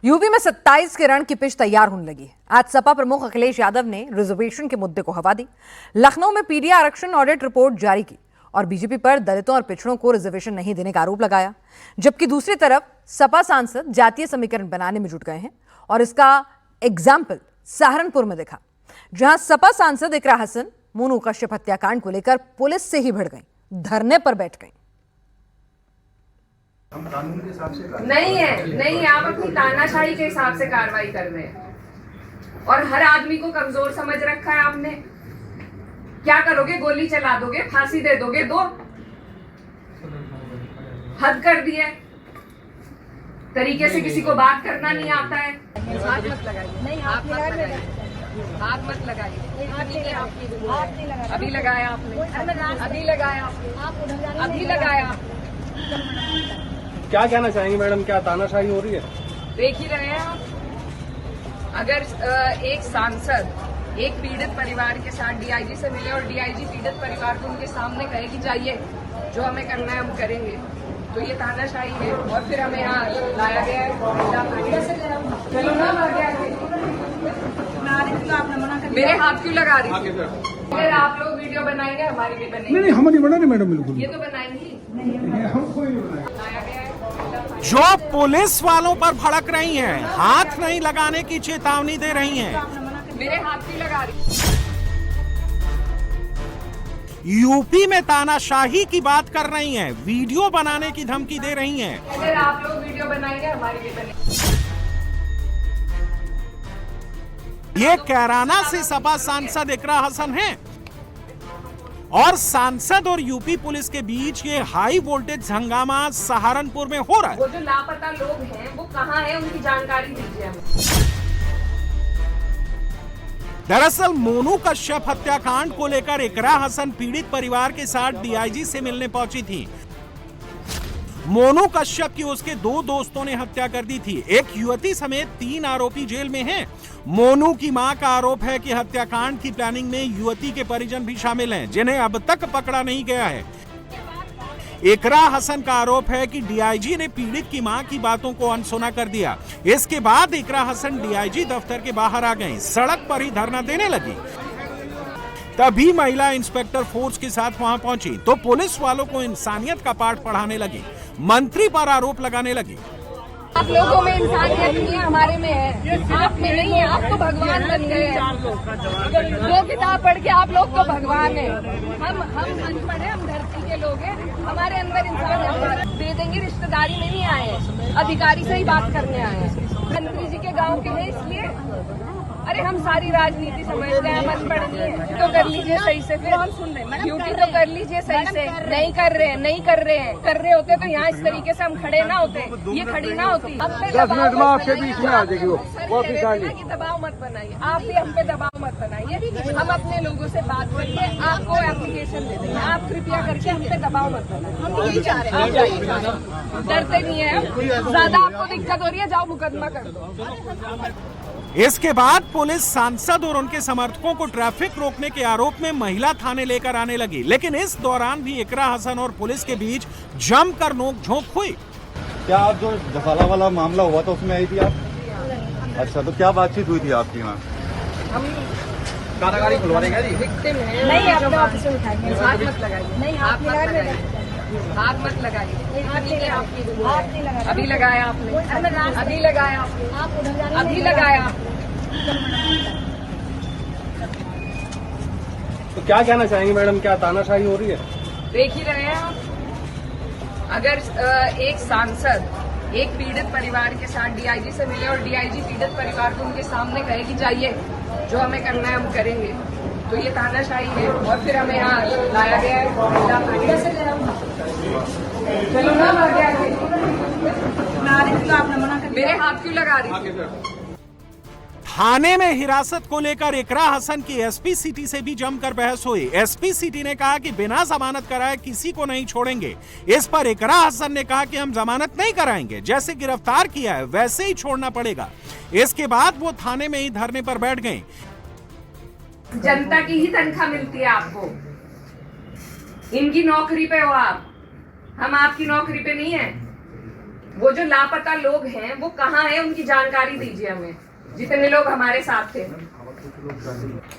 UP में 27 के रण की पिच तैयार होने लगी। आज सपा प्रमुख अखिलेश यादव ने रिजर्वेशन के मुद्दे को हवा दी। लखनऊ में पीडीए आरक्षण ऑडिट रिपोर्ट जारी की और बीजेपी पर दलितों और पिछड़ों को रिजर्वेशन नहीं देने का आरोप लगाया। जबकि दूसरी तरफ सपा सांसद जातीय समीकरण बनाने में जुट गए हैं और इसका एग्जाम्पल सहारनपुर में देखा, जहां सपा सांसद इकरा हसन मोनू कश्यप हत्याकांड को लेकर पुलिस से ही भिड़ गई, धरने पर बैठ गई। हम कानून के हिसाब से नहीं, आप अपनी तानाशाही के हिसाब से कार्रवाई कर रहे हैं और हर आदमी को कमजोर समझ रखा है आपने। क्या करोगे? गोली चला दोगे, फांसी दे दोगे? दो, हद कर दिए। तरीके से किसी को बात करना नहीं आता है। हाथ मत लगाइए, नहीं हाथ मत लगाइए, हाथ मत लगाइए। अभी लगाया आपने, अभी लगाया, अभी लगाया। क्या कहना चाहेंगे मैडम, क्या तानाशाही हो रही है? देख ही रहे हैं आप। अगर एक सांसद एक पीड़ित परिवार के साथ डीआईजी से मिले और डीआईजी पीड़ित परिवार को उनके सामने कहे कि जाइए जो हमें करना है हम करेंगे, तो ये तानाशाही है। और फिर हमें यहाँ लाया गया है। चलो ना, मेरे हाथ क्यों लगा रही थी? अगर आप लोग वीडियो बनाएंगे हमारी भी बनेगी। नहीं, हम नहीं बना रहे मैडम, बिल्कुल ये तो बनाएंगी। हम कोई नहीं बनाए। लाया गया है। जो पुलिस वालों पर भड़क रही हैं, हाथ नहीं लगाने की चेतावनी दे रही हैं। मेरे हाथ क्यों लगा रही? यूपी में तानाशाही की बात कर रही हैं, वीडियो बनाने की धमकी दे रही हैं। अगर आप लोग वीडियो बनाएंगे हमारी भी बनेगी। ये कैराना से सपा सांसद इकरा हसन हैं और सांसद और यूपी पुलिस के बीच ये हाई वोल्टेज हंगामा सहारनपुर में हो रहा है। वो जो लापता लोग हैं वो कहाँ हैं, उनकी जानकारी दीजिए हमें। दरअसल मोनू कश्यप हत्याकांड को लेकर इकरा हसन पीड़ित परिवार के साथ डीआईजी से मिलने पहुंची थी। मोनू कश्यप की उसके 2 दोस्तों ने हत्या कर दी थी। एक युवती समेत 3 आरोपी जेल में हैं। मोनू की मां का आरोप है कि हत्याकांड की प्लानिंग में युवती के परिजन भी शामिल हैं, जिन्हें अब तक पकड़ा नहीं गया है। इकरा हसन का आरोप है कि डीआईजी ने पीड़ित की मां की बातों को अनसुना कर दिया। इसके बाद इकरा हसन डीआईजी दफ्तर के बाहर आ गई, सड़क पर ही धरना देने लगी। तभी महिला इंस्पेक्टर फोर्स के साथ वहां पहुंची तो पुलिस वालों को इंसानियत का पाठ पढ़ाने लगी, मंत्री पर आरोप लगाने लगी। आप लोगों में इंसानियत नहीं है, हमारे में है, आप में नहीं है। आप तो भगवान बन गए हैं। 2 किताब पढ़ के आप लोग तो भगवान हैं। हम अनपढ़ हैं, हम धरती के लोग हैं। हमारे अंदर इंसानियत दे देंगे। रिश्तेदारी में नहीं आए हैं, अधिकारी से ही बात करने आए हैं। मंत्री जी के गाँव के हैं, इसलिए अरे हम सारी राजनीति समझते हैं, हम अनपढ़ नहीं है। तो कर लीजिए सही से, फिर हम सुन रहे हैं ड्यूटी तो कर लीजिए सही से। नहीं कर रहे हैं, कर रहे होते तो यहाँ इस तरीके से हम खड़े ना होते, ये खड़ी ना होती। 10 मिनट में आपके बीच में आ जाएगी वो दबाव मत बनाइए, आप भी हम पे दबाव मत बनाइए। हम अपने लोगों से बात करके आपको एप्लीकेशन दे देंगे, आप कृपया करके हम पे दबाव मत बनाइए। हम यही चाह रहे हैं, आप जाइए, डरते नहीं है। ज्यादा आपको दिक्कत हो रही है, जाओ मुकदमा कर दो। इसके बाद पुलिस सांसद और उनके समर्थकों को ट्रैफिक रोकने के आरोप में महिला थाने लेकर आने लगी, लेकिन इस दौरान भी इकरा हसन और पुलिस के बीच जमकर नोकझोंक हुई। क्या आप जो जफाला वाला मामला हुआ था उसमें आई थी आप? अच्छा, तो क्या बातचीत हुई थी आपकी वहाँ? हम कारागारी खुलवा देंगे जी। विक्टिम है। नहीं, अपने ऑफिस में उठाएंगे। हाथ मत लगाइए, नहीं हाथ मत लगाइए, हाथ मत लगाइए। अभी लगाया आपने, अभी लगाया, अभी लगाया। तो क्या कहना चाहेंगे मैडम, क्या तानाशाही हो रही है? देख ही रहे हैं आप। अगर एक सांसद एक पीड़ित परिवार के साथ डीआईजी से मिले और डीआईजी पीड़ित परिवार को उनके सामने कहे कि जाइए जो हमें करना है हम करेंगे, तो ये तानाशाही है। और फिर हमें यहाँ लाया गया है। चलो ना, मेरे हाथ क्यों लगा रही थी? थाने में हिरासत को लेकर इकरा हसन की एसपी सिटी से भी जमकर बहस हुई। एसपी सिटी ने कहा कि बिना जमानत कराए किसी को नहीं छोड़ेंगे। इस पर इकरा हसन ने कहा कि हम जमानत नहीं कराएंगे, जैसे गिरफ्तार किया है वैसे ही छोड़ना पड़ेगा। इसके बाद वो थाने में ही धरने पर बैठ गए। जनता की ही तनख्वाह मिलती है आपको, इनकी नौकरी पे हो आप, हम आपकी नौकरी पे नहीं है। वो जो लापता लोग हैं वो कहाँ हैं, उनकी जानकारी दीजिए हमें, जितने लोग हमारे साथ थे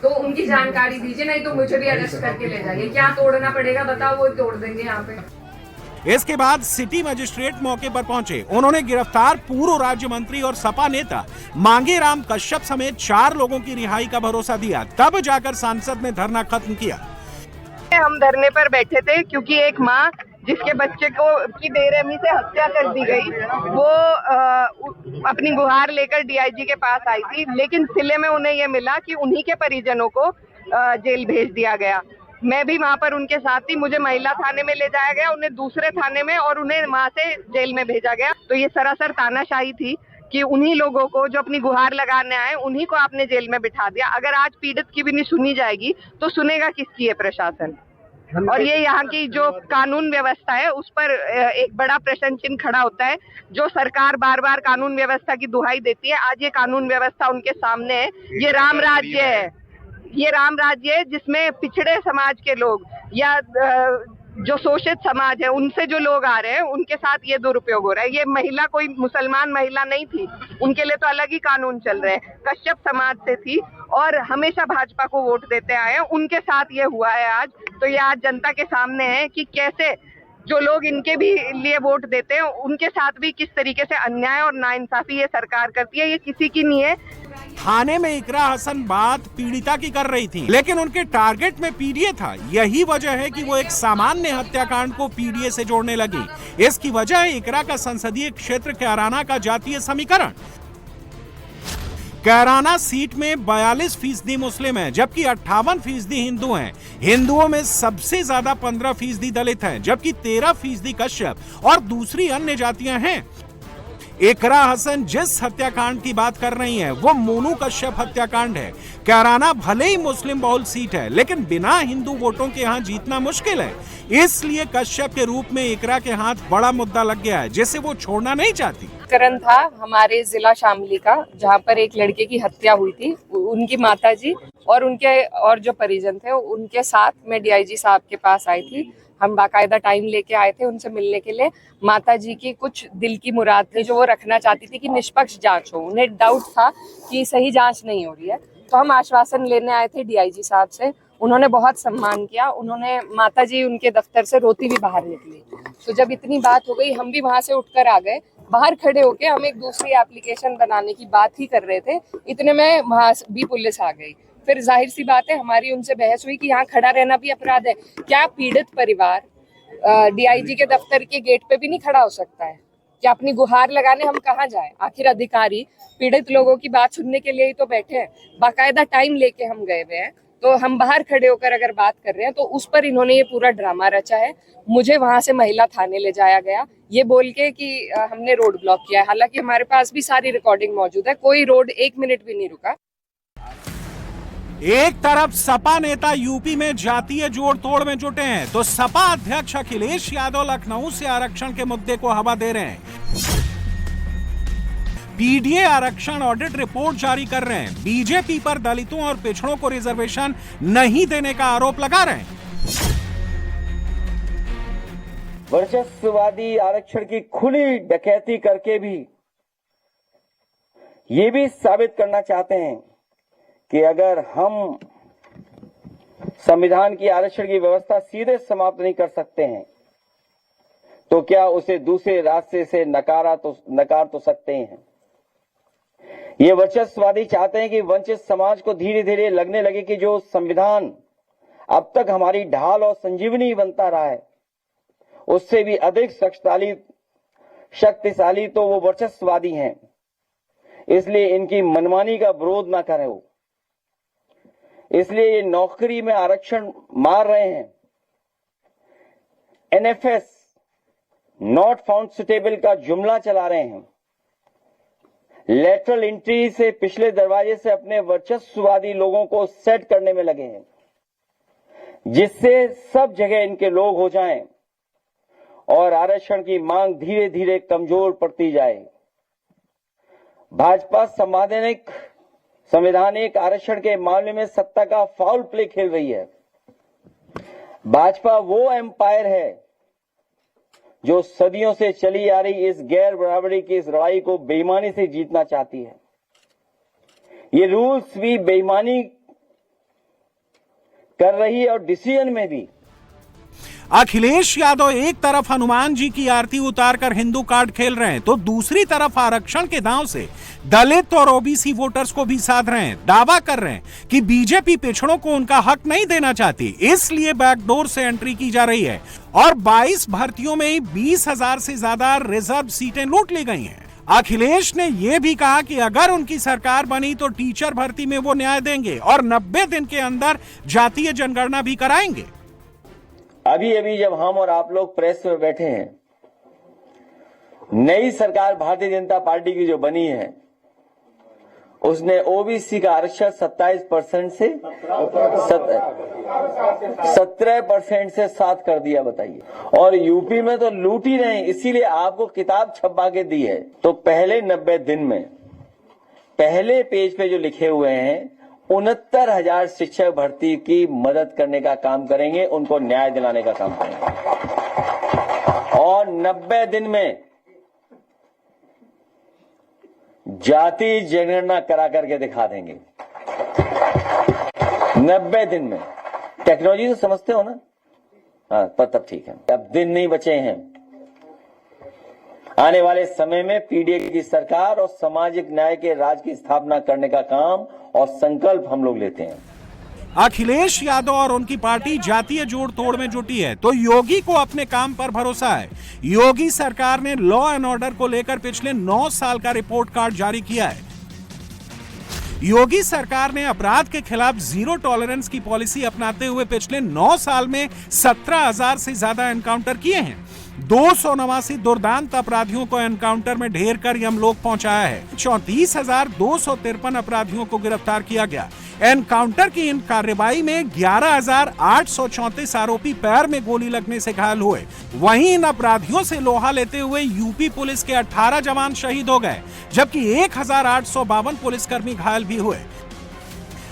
तो उनकी जानकारी दीजिए, नहीं तो मुझे भी अरेस्ट करके ले जाइए। क्या तोड़ना पड़ेगा बताओ, वो तोड़ देंगे यहाँ पे। इसके बाद सिटी मजिस्ट्रेट मौके पर पहुंचे। उन्होंने गिरफ्तार पूर्व राज्य मंत्री और सपा नेता मांगेराम कश्यप समेत 4 लोगों की रिहाई का भरोसा दिया। तब जाकर सांसद ने धरना खत्म किया। हम धरने पर बैठे थे क्योंकि एक माँ जिसके बच्चे को की बेरहमी से हत्या कर दी गई, वो अपनी गुहार लेकर डीआईजी के पास आई थी, लेकिन सिले में उन्हें यह मिला कि उन्हीं के परिजनों को जेल भेज दिया गया। मैं भी वहां पर उनके साथ थी, मुझे महिला थाने में ले जाया गया, उन्हें दूसरे थाने में, और उन्हें वहां से जेल में भेजा गया। तो ये सरासर तानाशाही थी कि उन्हीं लोगों को जो अपनी गुहार लगाने आए उन्हीं को आपने जेल में बिठा दिया। अगर आज पीड़ित की भी नहीं सुनी जाएगी तो सुनेगा किसकी है प्रशासन? और ये यहाँ की जो कानून व्यवस्था है उस पर एक बड़ा प्रश्न चिन्ह खड़ा होता है। जो सरकार बार बार कानून व्यवस्था की दुहाई देती है, आज ये कानून व्यवस्था उनके सामने है। ये राम राज्य है, ये राम राज्य है जिसमें पिछड़े समाज के लोग या जो शोषित समाज है उनसे जो लोग आ रहे हैं उनके साथ ये दुरुपयोग हो रहा है। ये महिला कोई मुसलमान महिला नहीं थी, उनके लिए तो अलग ही कानून चल रहे हैं। कश्यप समाज से थी और हमेशा भाजपा को वोट देते आए हैं, उनके साथ ये हुआ है आज। तो ये आज जनता के सामने है कि कैसे जो लोग इनके भी लिए वोट देते हैं उनके साथ भी किस तरीके से अन्याय और नाइंसाफी ये सरकार करती है। ये किसी की नहीं है। थाने में इकरा हसन बात पीड़िता की कर रही थी, लेकिन उनके टारगेट में पीडीए था। यही वजह है कि वो एक सामान्य हत्याकांड को पीडीए से जोड़ने लगी। इसकी वजह है इकरा का संसदीय क्षेत्र कैराना का जातीय समीकरण। कैराना सीट में 42% मुस्लिम है, जबकि 58% हिंदू हैं। हिंदुओं में सबसे ज्यादा 15% दलित हैं, जबकि 13% कश्यप और दूसरी अन्य जातियां हैं। इकरा हसन जिस हत्याकांड की बात कर रही हैं, वो मोनू कश्यप हत्याकांड है। कैराना भले ही मुस्लिम बहुल सीट है, लेकिन बिना हिंदू वोटों के यहाँ जीतना मुश्किल है। इसलिए कश्यप के रूप में इकरा के हाथ बड़ा मुद्दा लग गया है, जिसे वो छोड़ना नहीं चाहती। प्रकरण था हमारे जिला शामली का, जहाँ पर एक लड़के की हत्या हुई थी। उनकी माताजी और उनके और जो परिजन थे उनके साथ मैं डीआईजी साहब के पास आई थी। हम बाकायदा टाइम लेके आए थे उनसे मिलने के लिए। माताजी की कुछ दिल की मुराद थी जो वो रखना चाहती थी कि निष्पक्ष जांच हो। उन्हें डाउट था कि सही जांच नहीं हो रही है, तो हम आश्वासन लेने आए थे डीआईजी साहब से। उन्होंने बहुत सम्मान किया। उन्होंने माताजी उनके दफ्तर से रोती भी बाहर निकली। तो जब इतनी बात हो गई, हम भी वहां से उठकर आ गए। बाहर खड़े होके हम एक दूसरी एप्लीकेशन बनाने की बात ही कर रहे थे, इतने में वहां भी पुलिस आ गई। फिर जाहिर सी बात है हमारी उनसे बहस हुई कि यहाँ खड़ा रहना भी अपराध है। क्या पीड़ित परिवार डीआईजी के दफ्तर के गेट पे भी नहीं खड़ा हो सकता है? क्या अपनी गुहार लगाने हम कहाँ जाएं? आखिर अधिकारी पीड़ित लोगों की बात सुनने के लिए ही तो बैठे हैं। बाकायदा टाइम लेके हम गए हुए हैं, तो हम बाहर खड़े होकर अगर बात कर रहे हैं तो उस पर इन्होंने ये पूरा ड्रामा रचा है। मुझे वहां से महिला थाने ले जाया गया ये बोल के कि हमने रोड ब्लॉक किया है। हालांकि हमारे पास भी सारी रिकॉर्डिंग मौजूद है, कोई रोड 1 मिनट भी नहीं रुका। एक तरफ सपा नेता यूपी में जातीय जोड़ तोड़ में जुटे हैं, तो सपा अध्यक्ष अखिलेश यादव लखनऊ से आरक्षण के मुद्दे को हवा दे रहे हैं। पीडीए आरक्षण ऑडिट रिपोर्ट जारी कर रहे हैं। बीजेपी पर दलितों और पिछड़ों को रिजर्वेशन नहीं देने का आरोप लगा रहे हैं। वर्चस्ववादी आरक्षण की खुली डकैती करके भी ये भी साबित करना चाहते हैं कि अगर हम संविधान की आरक्षण की व्यवस्था सीधे समाप्त नहीं कर सकते हैं तो क्या उसे दूसरे रास्ते से नकार तो सकते हैं। ये वर्चस्ववादी चाहते हैं कि वंचित समाज को धीरे धीरे लगने लगे कि जो संविधान अब तक हमारी ढाल और संजीवनी बनता रहा है उससे भी अधिक शक्तिशाली तो वो वर्चस्ववादी हैं। इसलिए इनकी मनमानी का विरोध ना करें वो। इसलिए ये नौकरी में आरक्षण मार रहे हैं। एनएफएस नॉट फाउंड सुटेबल का जुमला चला रहे हैं। लेटरल एंट्री से पिछले दरवाजे से अपने वर्चस्ववादी लोगों को सेट करने में लगे हैं, जिससे सब जगह इनके लोग हो जाएं और आरक्षण की मांग धीरे धीरे कमजोर पड़ती जाए। भाजपा संवैधानिक आरक्षण के मामले में सत्ता का फाउल प्ले खेल रही है। भाजपा वो एम्पायर है जो सदियों से चली आ रही इस गैर बराबरी की इस लड़ाई को बेईमानी से जीतना चाहती है। ये रूल्स भी बेईमानी कर रही है और डिसीजन में भी। अखिलेश यादव एक तरफ हनुमान जी की आरती उतारकर हिंदू कार्ड खेल रहे हैं तो दूसरी तरफ आरक्षण के दांव से दलित और ओबीसी वोटर्स को भी साध रहे हैं। दावा कर रहे हैं कि बीजेपी पिछड़ों को उनका हक नहीं देना चाहती, इसलिए बैकडोर से एंट्री की जा रही है और 22 भर्तियों में ही 20,000 से ज्यादा रिजर्व सीटें लूट ली गई हैं। अखिलेश ने यह भी कहा कि अगर उनकी सरकार बनी तो टीचर भर्ती में वो न्याय देंगे और 90 दिन के अंदर जातीय जनगणना भी कराएंगे। अभी अभी जब हम और आप लोग प्रेस में बैठे हैं, नई सरकार भारतीय जनता पार्टी की जो बनी है उसने ओबीसी का आरक्षण 27% से 17% से 7 कर दिया, बताइए। और यूपी में तो लूट ही रहे हैं, इसीलिए आपको किताब छपा के दी है। तो पहले 90 दिन में पहले पेज पे जो लिखे हुए हैं 69,000 शिक्षक भर्ती की मदद करने का काम करेंगे, उनको न्याय दिलाने का काम करेंगे और 90 दिन में जाति जनगणना करा करके दिखा देंगे। 90 दिन में। टेक्नोलॉजी तो समझते हो ना? हाँ, पर तब ठीक है। अब दिन नहीं बचे हैं। आने वाले समय में पीडीए की सरकार और सामाजिक न्याय के राज की स्थापना करने का काम और संकल्प हम लोग लेते हैं। अखिलेश यादव और उनकी पार्टी जातीय जोड़ तोड़ में जुटी है तो योगी को अपने काम पर भरोसा है। योगी सरकार ने लॉ एंड ऑर्डर को लेकर पिछले 9 साल का रिपोर्ट कार्ड जारी किया है। योगी सरकार ने अपराध के खिलाफ जीरो टॉलरेंस की पॉलिसी अपनाते हुए पिछले 9 साल में 17,000 से ज्यादा एनकाउंटर किए हैं। 289 दुर्दांत अपराधियों को एनकाउंटर में ढेर कर यमलोक पहुंचाया है। 34,253 अपराधियों को गिरफ्तार किया गया। एनकाउंटर की इन कार्रवाई में 11,834 आरोपी पैर में गोली लगने से घायल हुए। वहीं इन अपराधियों से लोहा लेते हुए यूपी पुलिस के 18 जवान शहीद हो गए, जबकि 1,852 पुलिसकर्मी घायल भी हुए।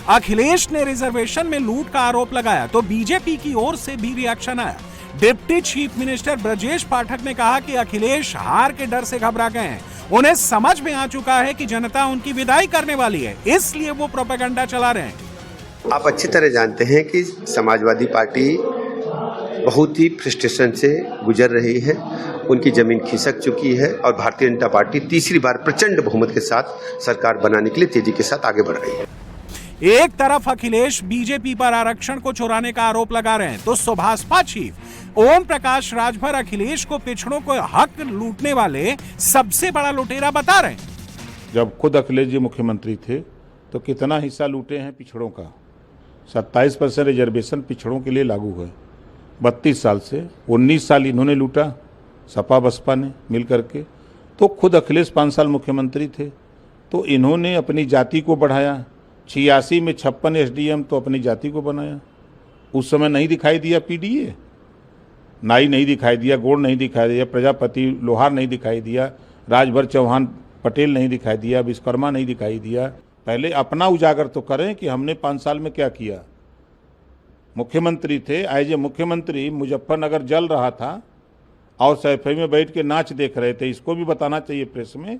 अखिलेश ने रिजर्वेशन में लूट का आरोप लगाया तो बीजेपी की ओर से भी रिएक्शन आया। Deputy chief minister Brajesh Pathak ने कहा कि अखिलेश हार के डर से घबरा गए हैं। उन्हें समझ में आ चुका है कि जनता उनकी विदाई करने वाली है, इसलिए वो प्रोपेगेंडा चला रहे हैं। आप अच्छी तरह जानते हैं कि समाजवादी पार्टी बहुत ही फ्रस्ट्रेशन से गुजर रही है, उनकी जमीन खिसक चुकी है और भारतीय जनता पार्टी तीसरी बार प्रचंड बहुमत के साथ सरकार बनाने के लिए तेजी के साथ आगे बढ़ रही है। एक तरफ अखिलेश बीजेपी पर आरक्षण को चुराने का आरोप लगा रहे हैं तो सुभाषपा चीफ ओम प्रकाश राजभर अखिलेश को पिछड़ों को हक लूटने वाले सबसे बड़ा लुटेरा बता रहे हैं। जब खुद अखिलेश जी मुख्यमंत्री थे तो कितना हिस्सा लूटे हैं पिछड़ों का। 27% रिजर्वेशन पिछड़ों के लिए लागू है 32 साल से। 19 साल इन्होंने लूटा, सपा बसपा ने मिल करके। तो खुद अखिलेश 5 साल मुख्यमंत्री थे तो इन्होंने अपनी जाति को बढ़ाया। 86 में 56 एसडीएम तो अपनी जाति को बनाया। उस समय नहीं दिखाई दिया पीडीए, नाई नहीं दिखाई दिया, गोड़ नहीं दिखाई दिया, प्रजापति लोहार नहीं दिखाई दिया, राजभर चौहान पटेल नहीं दिखाई दिया, विश्वकर्मा नहीं दिखाई दिया। पहले अपना उजागर तो करें कि हमने 5 साल में क्या किया। मुख्यमंत्री थे, एज ए मुख्यमंत्री मुजफ्फरनगर जल रहा था और सैफई में बैठ के नाच देख रहे थे। इसको भी बताना चाहिए प्रेस में